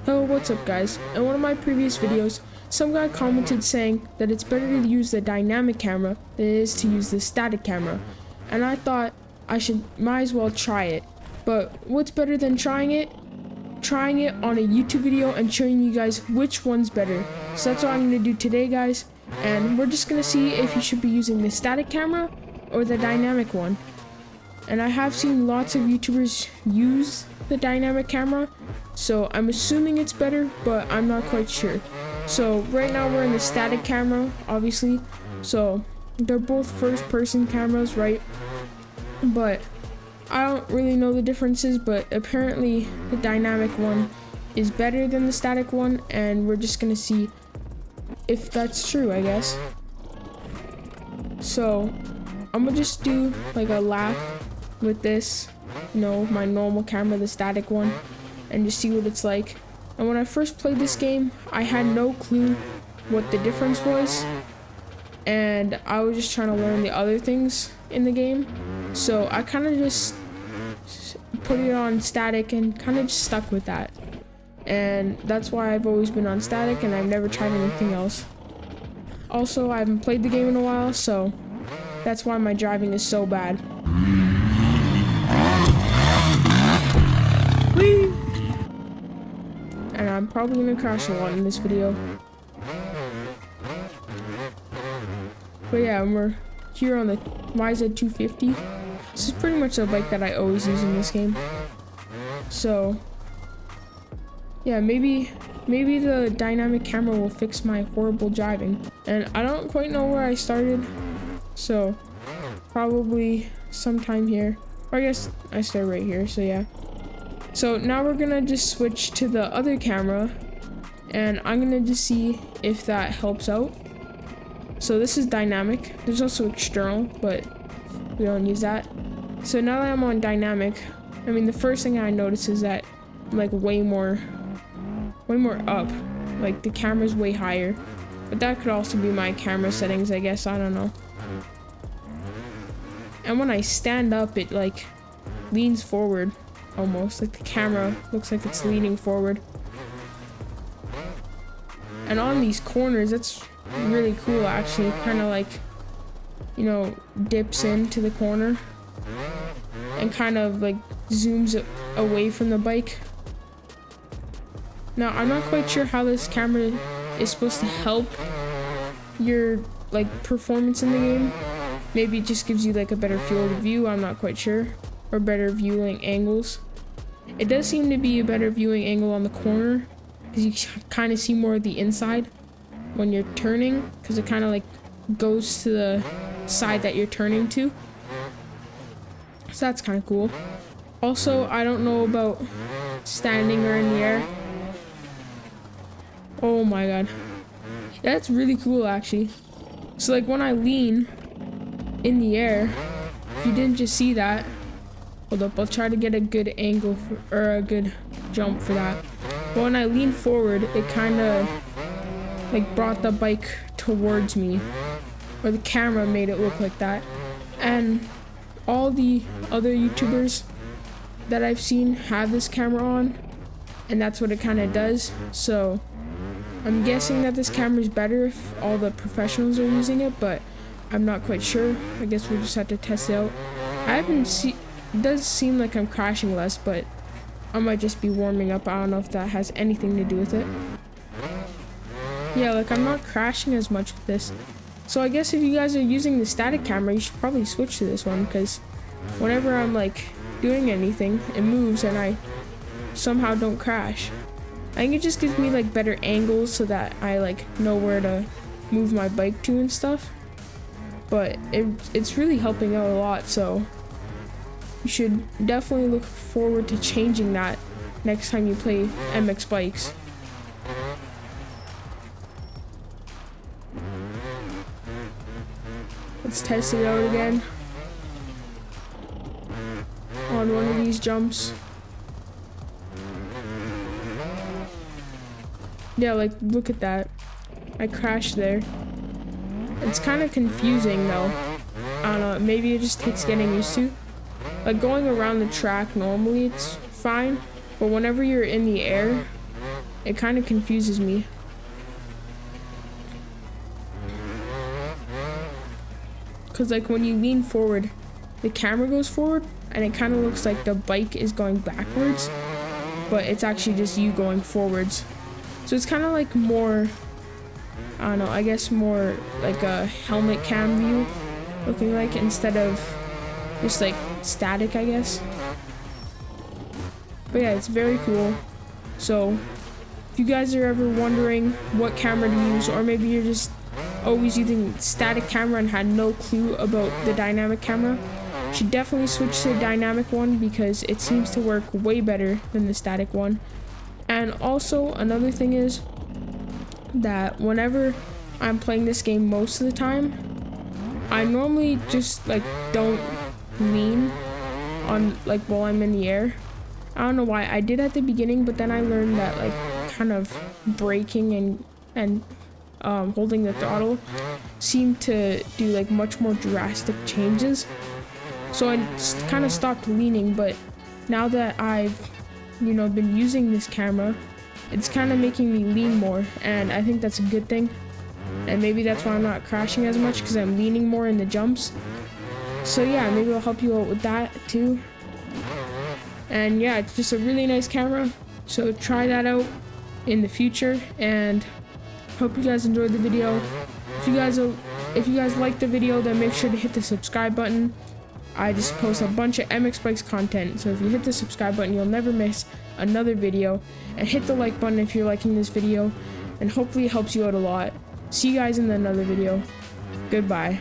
Hello, what's up guys? In one of my previous videos, some guy commented saying that it's better to use the dynamic camera than it is to use the static camera. And I thought might as well try it. But what's better than trying it? Trying it on a YouTube video and showing you guys which one's better. So that's what I'm gonna do today, guys. And we're just gonna see if you should be using the static camera or the dynamic one. And I have seen lots of YouTubers use the dynamic camera, so I'm assuming it's better, but I'm not quite sure. So right now we're in the static camera, obviously, so they're both first-person cameras, right? But I don't really know the differences, but apparently the dynamic one is better than the static one, and we're just gonna see if that's true, I guess. So I'm gonna just do like a lap with this, you know, my normal camera, the static one, and just see what it's like. And when I first played this game, I had no clue what the difference was, and I was just trying to learn the other things in the game. So I kind of just put it on static and kind of just stuck with that. And that's why I've always been on static and I've never tried anything else. Also, I haven't played the game in a while, so that's why my driving is so bad. Whee! And I'm probably gonna crash a lot in this video. But yeah, we're here on the Ryzen 250. This is pretty much the bike that I always use in this game. So yeah, maybe the dynamic camera will fix my horrible driving. And I don't quite know where I started, so probably sometime here. Or I guess I started right here, so yeah. So now we're gonna just switch to the other camera, and I'm gonna just see if that helps out. So this is dynamic. There's also external, but we don't use that. So now that I'm on dynamic, I mean, the first thing I notice is that I'm like way more up. Like the camera's way higher. But that could also be my camera settings, I guess. I don't know. And when I stand up, it like leans forward almost. Like the camera looks like it's leaning forward. And on these corners, that's really cool actually. Kind of like, you know, dips into the corner and kind of like zooms away from the bike. Now, I'm not quite sure how this camera is supposed to help your like performance in the game. Maybe it just gives you like a better field of view, I'm not quite sure. Or better viewing angles. It does seem to be a better viewing angle on the corner, because you kind of see more of the inside when you're turning, because it kind of like goes to the side that you're turning to. So that's kind of cool. Also, I don't know about standing or in the air. Oh my god. That's really cool actually. So like when I lean in the air, if you didn't just see that, hold up, I'll try to get a good angle or a good jump for that. But when I lean forward, it kind of like brought the bike towards me, or the camera made it look like that. And all the other YouTubers that I've seen have this camera on, and that's what it kind of does. So I'm guessing that this camera is better if all the professionals are using it, but I'm not quite sure. I guess we'll just have to test it out. It does seem like I'm crashing less, but I might just be warming up. I don't know if that has anything to do with it. Yeah, like I'm not crashing as much with this. So I guess if you guys are using the static camera, you should probably switch to this one, because whenever I'm like doing anything, it moves and I somehow don't crash. I think it just gives me like better angles so that I like know where to move my bike to and stuff. But it's really helping out a lot, so you should definitely look forward to changing that next time you play MX bikes. Let's test it out again on one of these jumps. Yeah, like look at that. I crashed there. It's kind of confusing though. I don't know, maybe it just takes getting used to. Like going around the track normally it's fine, but whenever you're in the air, it kind of confuses me. Because like when you lean forward, the camera goes forward and it kind of looks like the bike is going backwards, but it's actually just you going forwards. So it's kind of like more, I don't know, I guess more like a helmet cam view looking like, instead of just like static, I guess. But yeah, it's very cool. So if you guys are ever wondering what camera to use, or maybe you're just always using static camera and had no clue about the dynamic camera, you should definitely switch to the dynamic one because it seems to work way better than the static one. And also another thing is that whenever I'm playing this game most of the time, I normally just like don't lean on like while I'm in the air. I don't know why. I did at the beginning, but then I learned that like kind of braking and holding the throttle seemed to do like much more drastic changes. So I kind of stopped leaning, but now that I've, you know, been using this camera, it's kind of making me lean more, and I think that's a good thing. And maybe that's why I'm not crashing as much, because I'm leaning more in the jumps. So yeah, maybe I'll help you out with that too. And yeah, it's just a really nice camera, so try that out in the future, and hope you guys enjoyed the video. If you guys liked the video, then make sure to hit the subscribe button. I just post a bunch of MX Bikes content, so if you hit the subscribe button, you'll never miss another video. And hit the like button if you're liking this video, and hopefully it helps you out a lot. See you guys in another video. Goodbye.